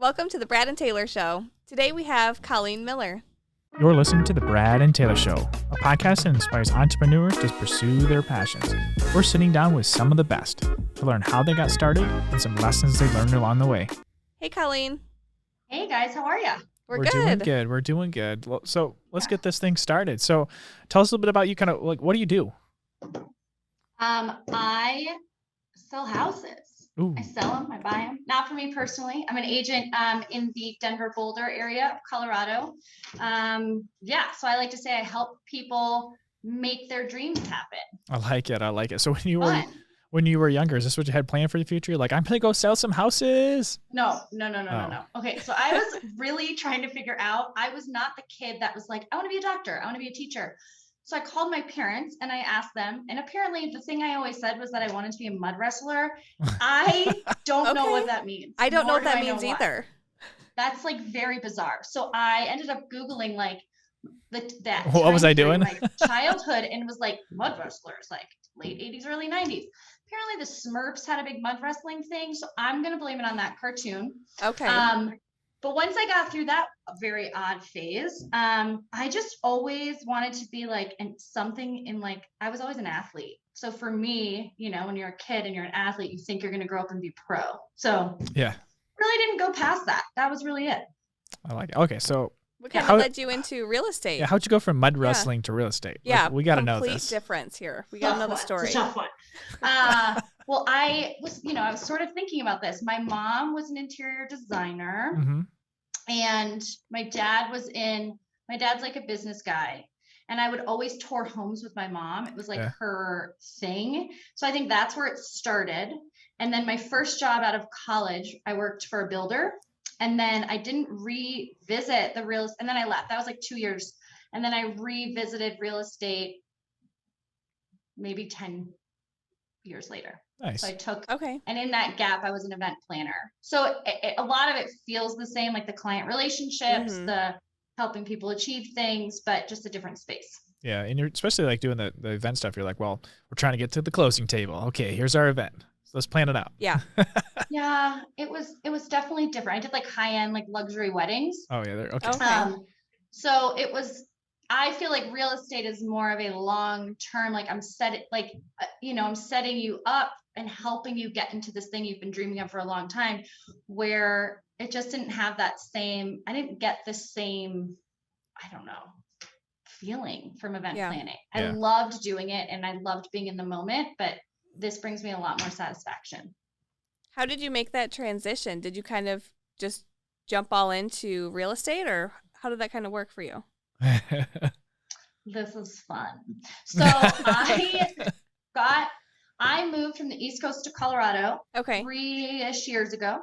Welcome to the Brad and Taylor Show. Today we have Colleen Miller. You're listening to the Brad and Taylor Show, a podcast that inspires entrepreneurs to pursue their passions. We're sitting down with some of the best to learn how they got started and some lessons they learned along the way. Hey, Colleen. Hey guys, how are you? We're good. We're doing good. So let's get this thing started. So tell us a little bit about you. Kind of like, what do you do? I sell houses. Ooh. I sell them. I buy them. Not for me personally. I'm an agent in the Denver Boulder area of Colorado. So I like to say I help people make their dreams happen. I like it. So Fun. when you were younger, is this what you had planned for the future? You're like, I'm gonna go sell some houses. No. Okay, so I was really trying to figure out. I was not the kid that was like, I want to be a doctor. I want to be a teacher. So I called my parents and I asked them, and apparently the thing I always said was that I wanted to be a mud wrestler. I don't know what that means. I don't know what that means either. That's like very bizarre. So I ended up Googling like that. What was I doing? Like childhood, and it was like mud wrestlers, like late 80s, early 90s. Apparently the Smurfs had a big mud wrestling thing. So I'm going to blame it on that cartoon. Okay. But once I got through that very odd phase, I just always wanted to be like something in like, I was always an athlete. So for me, you know, when you're a kid and you're an athlete, you think you're going to grow up and be pro. So yeah, really didn't go past that. That was really it. I like it. Okay, so what kind of led you into real estate? Yeah, how'd you go from mud wrestling to real estate? Yeah, like, we got to know this. Complete difference here. We got to know the story. It's a tough one. Well, I was sort of thinking about this. My mom was an interior designer, Mm-hmm. and my dad's like a business guy. And I would always tour homes with my mom. It was like her thing. So I think that's where it started. And then my first job out of college, I worked for a builder. And then I didn't revisit the real estate. And then I left. That was like 2 years. And then I revisited real estate maybe 10 years later. Nice. So I took, and in that gap, I was an event planner. So a lot of it feels the same, like the client relationships, the helping people achieve things, but just a different space. Yeah. And you're especially like doing the event stuff. You're like, well, we're trying to get to the closing table. Okay, here's our event. So let's plan it out. Yeah. Yeah, it was definitely different. I did like high-end, like luxury weddings. Oh yeah. Okay. So it was, I feel like real estate is more of a long-term, like I'm setting you up and helping you get into this thing you've been dreaming of for a long time, where it just didn't have that same, I didn't get the same, I don't know, feeling from event planning. I loved doing it and I loved being in the moment, but this brings me a lot more satisfaction. How did you make that transition? Did you kind of just jump all into real estate, or how did that kind of work for you? This is fun. So I moved from the East Coast to Colorado 3-ish years ago.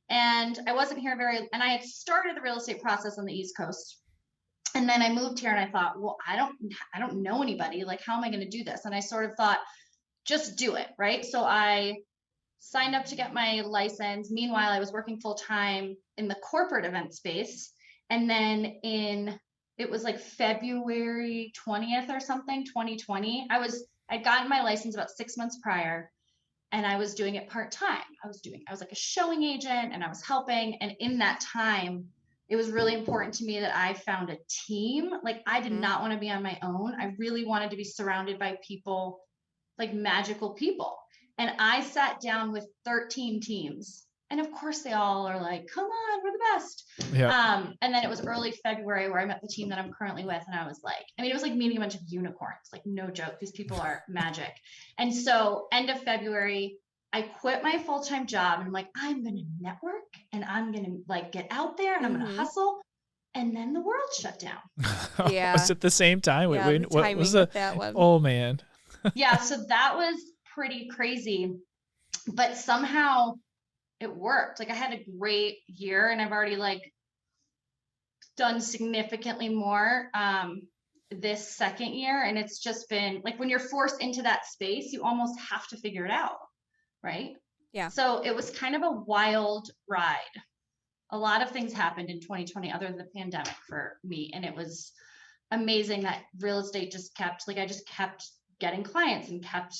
And I wasn't here and I had started the real estate process on the East Coast. And then I moved here and I thought, well, I don't know anybody. Like, how am I going to do this? And I sort of thought, just do it. Right. So I signed up to get my license. Meanwhile, I was working full time in the corporate event space. And then it was like February 20th or something, 2020. I'd gotten my license about 6 months prior, and I was doing it part-time. I was like a showing agent, and I was helping. And in that time, it was really important to me that I found a team. Like, I did not want to be on my own. I really wanted to be surrounded by people, like magical people. And I sat down with 13 teams. And of course they all are like, come on, we're the best. Yeah. And then it was early February where I met the team that I'm currently with. And I was like, it was like meeting a bunch of unicorns, like no joke. These people are magic. And so end of February, I quit my full-time job and I'm like, I'm going to network and I'm going to like get out there and I'm going to hustle. And then the world shut down. Yeah. Was it the same time? Yeah, Wait, what was that one? Oh man. Yeah. So that was pretty crazy, but somehow it worked. Like, I had a great year and I've already like done significantly more this second year. And it's just been like, when you're forced into that space, you almost have to figure it out. Right. Yeah. So it was kind of a wild ride. A lot of things happened in 2020 other than the pandemic for me. And it was amazing that real estate just I just kept getting clients and kept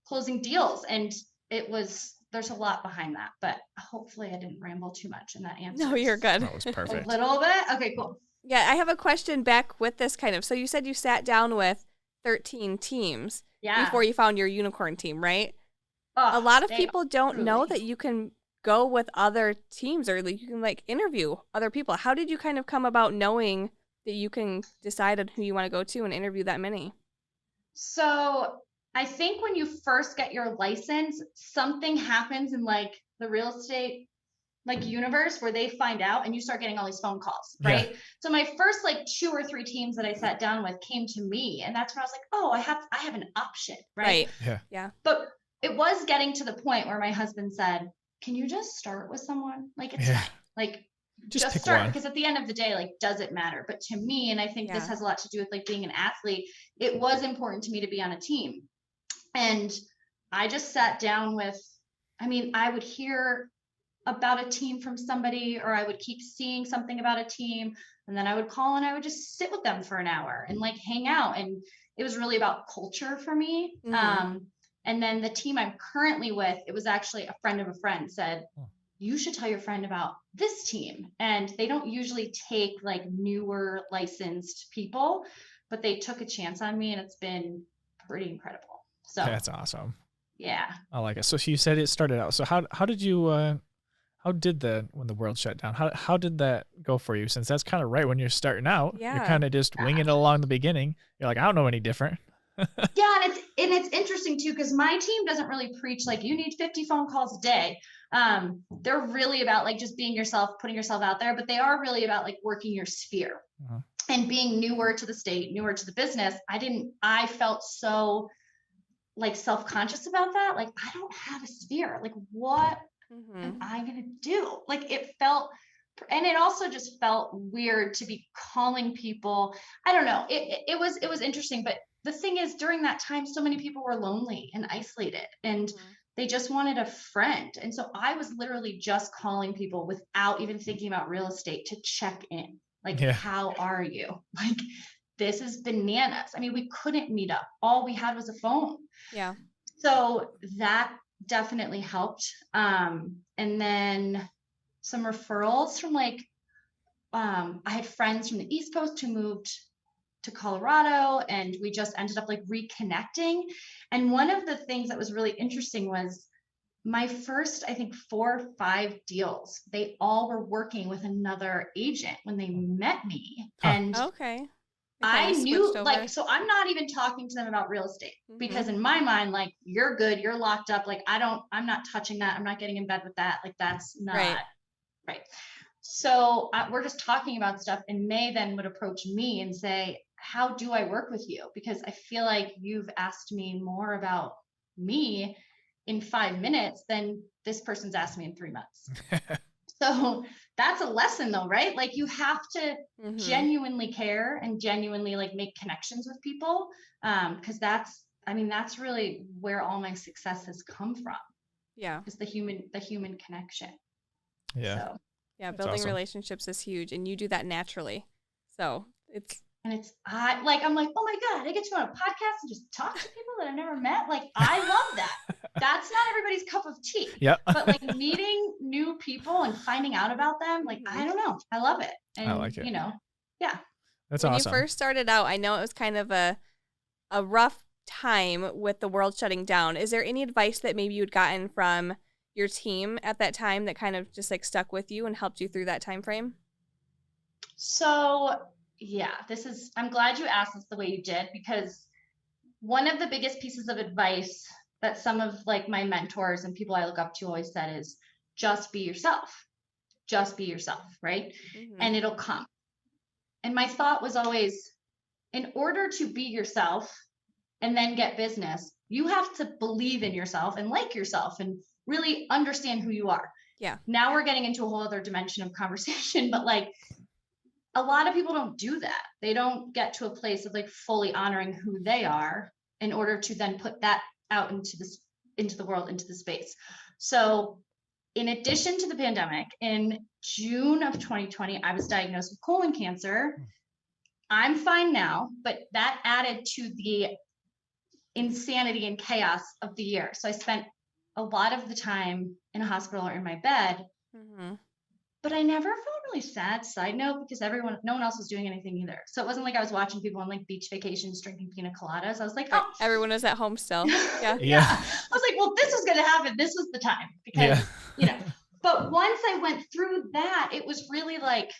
closing deals. And it was there's a lot behind that, but hopefully I didn't ramble too much in that answer. No, you're good. That was perfect. A little bit? Okay, cool. Yeah, I have a question back with this kind of. So you said you sat down with 13 teams before you found your unicorn team, right? A lot of people don't know that you can go with other teams or you can like interview other people. How did you kind of come about knowing that you can decide on who you want to go to and interview that many? So I think when you first get your license, something happens in like the real estate like universe where they find out and you start getting all these phone calls, right? Yeah. So my first like 2 or 3 teams that I sat down with came to me, and that's when I was like, oh, I have an option, right? Yeah. But it was getting to the point where my husband said, can you just start with someone? Like it's fine. Like just start one. Because at the end of the day, like, does it matter? But to me, and I think this has a lot to do with like being an athlete, it was important to me to be on a team. And I just sat down with, I would hear about a team from somebody, or I would keep seeing something about a team, and then I would call and I would just sit with them for an hour and like hang out. And it was really about culture for me. Mm-hmm. And then the team I'm currently with, it was actually a friend of a friend said, you should tell your friend about this team. And they don't usually take like newer licensed people, but they took a chance on me, and it's been pretty incredible. So that's awesome. Yeah. I like it. So you said it started out. So how did you, when the world shut down, how did that go for you? Since that's kind of right when you're starting out, you're kind of just winging it along the beginning. You're like, I don't know any different. Yeah. And it's interesting too, because my team doesn't really preach like you need 50 phone calls a day. They're really about like just being yourself, putting yourself out there, but they are really about like working your sphere. Uh-huh. And being newer to the state, newer to the business. I felt so like self-conscious about that. Like, I don't have a sphere. Like, what am I going to do? Like, it felt, and it also just felt weird to be calling people. I don't know. It was interesting, but the thing is, during that time, so many people were lonely and isolated, and they just wanted a friend. And so I was literally just calling people without even thinking about real estate to check in. Like, how are you? Like, this is bananas. We couldn't meet up. All we had was a phone. Yeah. So that definitely helped. And then some referrals from like, I had friends from the East Coast who moved to Colorado, and we just ended up like reconnecting. And one of the things that was really interesting was my first, I think 4 or 5 deals, they all were working with another agent when they met me. And I knew like, so I'm not even talking to them about real estate because in my mind, like, you're good, you're locked up. Like, I'm not touching that. I'm not getting in bed with that. Like, that's not right. So we're just talking about stuff, and they then would approach me and say, how do I work with you? Because I feel like you've asked me more about me in 5 minutes than this person's asked me in 3 months. So that's a lesson though, right? Like, you have to genuinely care and genuinely like make connections with people. Cause that's really where all my success has come from. Yeah. Is the human connection. Yeah. So, yeah. Building relationships is huge, and you do that naturally. So I'm like, oh my God, I get to go on a podcast and just talk to people that I've never met. Like, I love that. That's not everybody's cup of tea. Yeah. But like meeting new people and finding out about them, like, I don't know. I love it. And, I like it. Yeah. That's when awesome. When you first started out, I know it was kind of a rough time with the world shutting down. Is there any advice that maybe you'd gotten from your team at that time that kind of just like stuck with you and helped you through that time frame? So yeah, I'm glad you asked this the way you did, because one of the biggest pieces of advice that some of like my mentors and people I look up to always said is just be yourself. Just be yourself, right? And it'll come. And my thought was always, in order to be yourself and then get business, you have to believe in yourself and like yourself and really understand who you are. Yeah. Now we're getting into a whole other dimension of conversation, but like, a lot of people don't do that. They don't get to a place of like fully honoring who they are in order to then put that out into the world, into the space. So in addition to the pandemic, in June of 2020, I was diagnosed with colon cancer. I'm fine now, but that added to the insanity and chaos of the year. So I spent a lot of the time in a hospital or in my bed. But I never felt really sad, side note, because no one else was doing anything either. So it wasn't like I was watching people on like beach vacations drinking pina coladas. I was like, oh, everyone was at home still. Yeah. I was like, well, this was going to happen. This was the time because, but once I went through that, it was really like,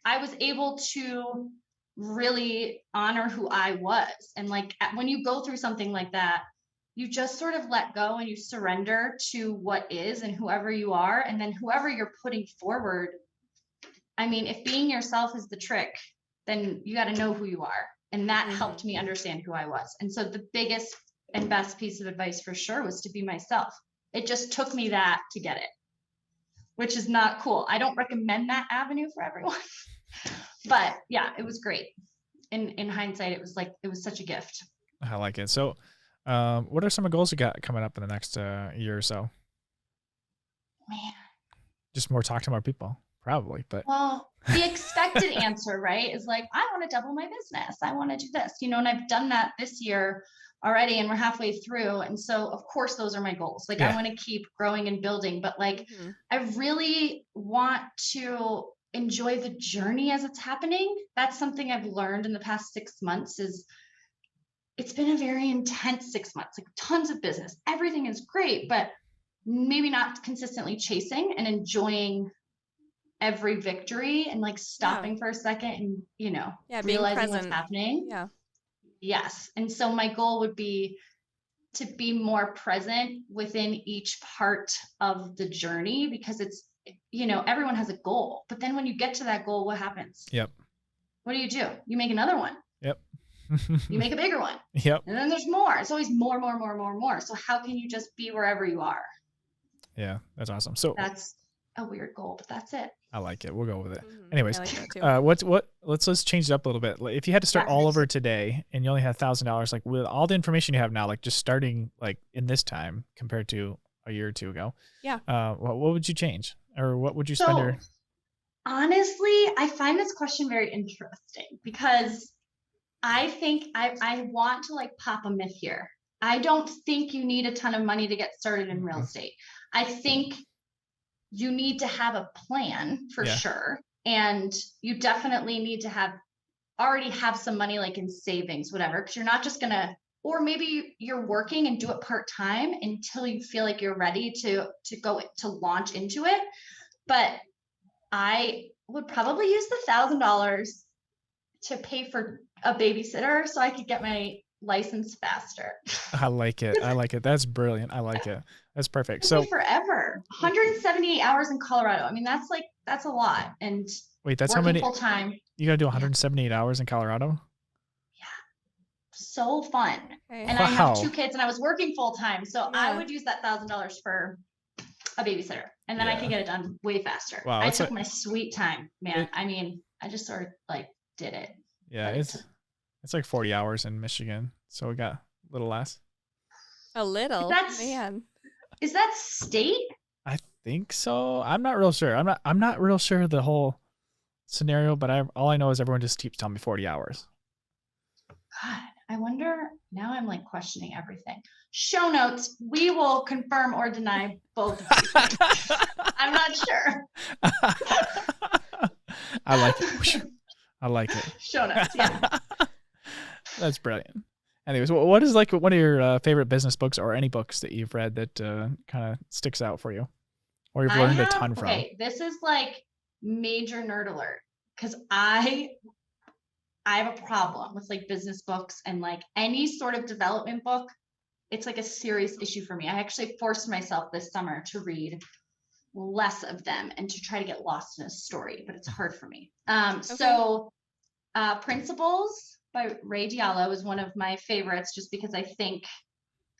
I was able to really honor who I was. And like, when you go through something like that, you just sort of let go and you surrender to what is and whoever you are. And then whoever you're putting forward, I mean, if being yourself is the trick, then you got to know who you are. And that helped me understand who I was. And so the biggest and best piece of advice for sure was to be myself. It just took me that to get it, which is not cool. I don't recommend that avenue for everyone, but yeah, it was great. In hindsight, it was such a gift. I like it. So, what are some goals you got coming up in the next year or so? Man, just talk to more people, probably. But well, the expected answer, right, is like, I want to double my business. I want to do this, and I've done that this year already, and we're halfway through. And so, of course, those are my goals. Like, I want to keep growing and building, but like, I really want to enjoy the journey as it's happening. That's something I've learned in the past 6 months is it's been a very intense 6 months, like tons of business. Everything is great, but maybe not consistently chasing and enjoying every victory and like stopping for a second and, realizing what's happening. Yeah. Yes. And so my goal would be to be more present within each part of the journey because it's, everyone has a goal, but then when you get to that goal, what happens? Yep. What do? You make another one. Yep. You make a bigger one. Yep. And then there's more. It's always more. So how can you just be wherever you are? Yeah, that's awesome. So that's a weird goal, but that's it. I like it. We'll go with it. Anyways, let's change it up a little bit. If you had to start all over today and you only had $1,000, like with all the information you have now, like just starting like in this time compared to a year or two ago, what would you change or what would you spend honestly, I find this question very interesting because I think I want to like pop a myth here. I don't think you need a ton of money to get started in real estate. I think you need to have a plan for sure. And you definitely need to already have some money like in savings, whatever, because you're not just or maybe you're working and do it part-time until you feel like you're ready to go to launch into it. But I would probably use the $1,000 to pay for a babysitter so I could get my license faster. I like it. That's brilliant. I like it. That's perfect. So forever 178 hours in Colorado. I mean, that's a lot. And wait, that's how many full time. You got to do 178 hours in Colorado? Yeah. So fun. Okay. And I have 2 kids and I was working full time. So I would use that $1,000 for a babysitter and then I could get it done way faster. Wow, I took my sweet time, man. I mean, I just sort of like did it. Yeah. It's like 40 hours in Michigan. So we got a little less. A little, man. Is that state? I think so. I'm not real sure. I'm not real sure the whole scenario, but all I know is everyone just keeps telling me 40 hours. God, I wonder. Now I'm like questioning everything. Show notes. We will confirm or deny both of these things. I'm not sure. I like it. I like it. Show notes. Yeah. That's brilliant. Anyways, what is like one of your favorite business books or any books that you've read that kind of sticks out for you or you've learned a ton from? Okay, this is like major nerd alert because I have a problem with like business books and like any sort of development book. It's like a serious issue for me. I actually forced myself this summer to read less of them and to try to get lost in a story, but it's hard for me. So Principles by Ray Diallo is one of my favorites just because I think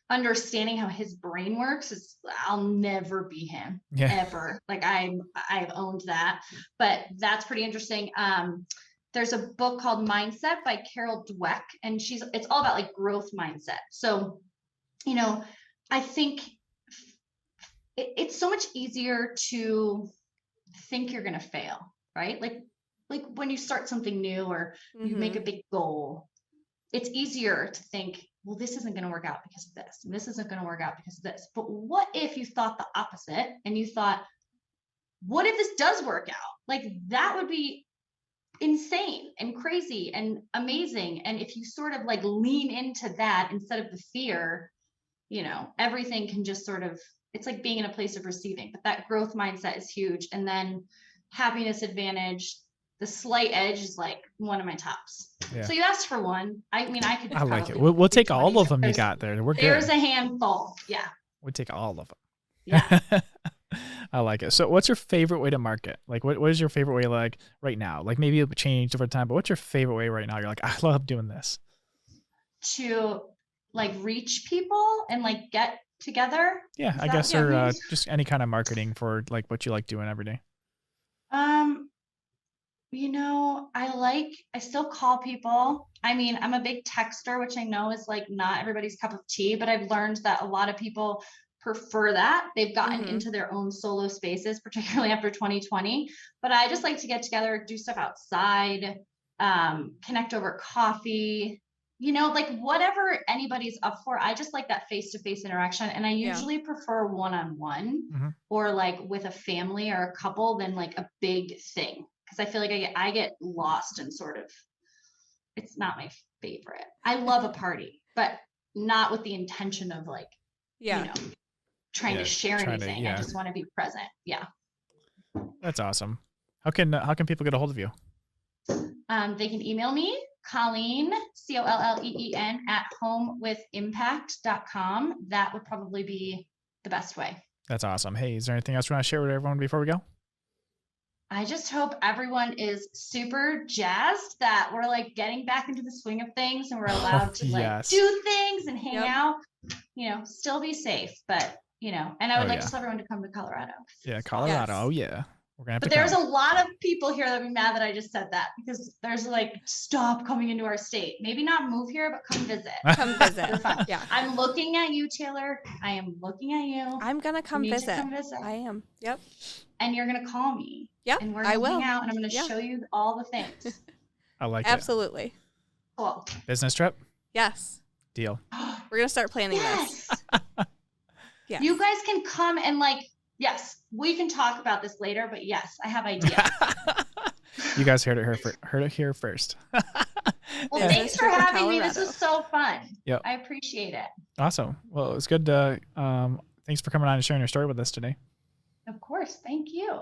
understanding how his brain works is I'll never be him ever. Like I've owned that, but that's pretty interesting. There's a book called Mindset by Carol Dweck and it's all about like growth mindset. So, I think it's so much easier to think you're going to fail, right? Like when you start something new or you make a big goal, it's easier to think, well, this isn't going to work out because of this, and this isn't going to work out because of this. But what if you thought the opposite and you thought, what if this does work out? Like, that would be insane and crazy and amazing. And if you sort of like lean into that instead of the fear, you know, everything can just sort of, it's like being in a place of receiving. But that growth mindset is huge. And then happiness advantage, the slight edge is like one of my tops. Yeah. So you asked for one. I mean, I like it. We'll take all of them you got there. There's a handful. Yeah. We'll take all of them. Yeah. I like it. So what's your favorite way to market? Like, what is your favorite way, like, right now? Like, maybe it'll change over time, but what's your favorite way right now? You're like, I love doing this. To, like, reach people and, like, get together? Yeah, I guess, or just any kind of marketing for, like, what you like doing every day. You know, I still call people. I mean, I'm a big texter, which I know is, like, not everybody's cup of tea, but I've learned that a lot of people prefer that. They've gotten into their own solo spaces, particularly after 2020. But I just like to get together, do stuff outside, connect over coffee, you know, like whatever anybody's up for. I just like that face-to-face interaction. And I usually prefer one-on-one or like with a family or a couple than like a big thing. Cause I feel like I get lost and sort of, it's not my favorite. I love a party, but not with the intention of like, you know, trying to share anything. I just want to be present. Yeah. That's awesome. How can people get a hold of you? They can email me, Colleen, Colleen, @homewithimpact.com. That would probably be the best way. That's awesome. Hey, is there anything else you want to share with everyone before we go? I just hope everyone is super jazzed that we're like getting back into the swing of things and we're allowed to like do things and hang out, you know, still be safe, but you know, and I would like to tell everyone to come to Colorado. Yeah. Colorado. Yes. Oh yeah. We're gonna have to there's a lot of people here that would be mad that I just said that because there's like, stop coming into our state. Maybe not move here, but come visit. Come visit. Yeah. I'm looking at you, Taylor. I am looking at you. I'm gonna come visit. I am. Yep. And you're gonna call me. Yep. And we're gonna hang out and I'm gonna show you all the things. I like Absolutely. It. Cool. Business trip? Yes. Deal. We're gonna start planning this. Yeah. You guys can come and like, yes, we can talk about this later, but yes, I have ideas. You guys heard it here first. Well, thanks for having me. This was so fun. Yep. I appreciate it. Awesome. Well, it's good. Thanks for coming on and sharing your story with us today. Of course. Thank you.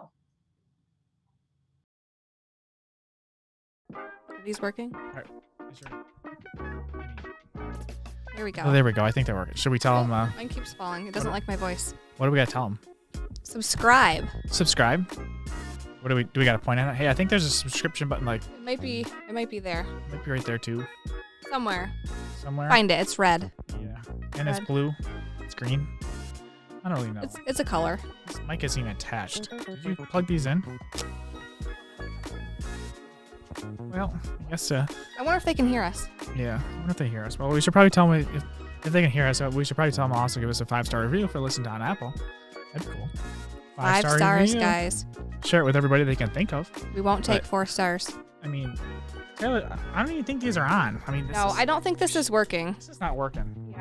Are these working? All right. There we go. Oh, there we go. I think they're working. Should we tell them? Mine keeps falling. It doesn't like my voice. What do we got to tell them? Subscribe. Subscribe? What do we got to point at? Hey, I think there's a subscription button. Like it might be there. It might be right there too. Somewhere. Somewhere. Find it. It's red. Yeah. And it's blue. It's green. I don't really know. It's a color. This mic isn't even attached. Did you plug these in? Well, I guess. I wonder if they can hear us. Yeah, I wonder if they hear us. Well, we should probably tell them if they can hear us. We should probably tell them also give us a 5-star review for listening to on Apple. That'd be cool. 5 stars, review. Guys. Share it with everybody they can think of. We won't take 4 stars. I mean, Taylor, I don't even think these are on. I mean, I don't think this is working. This is not working.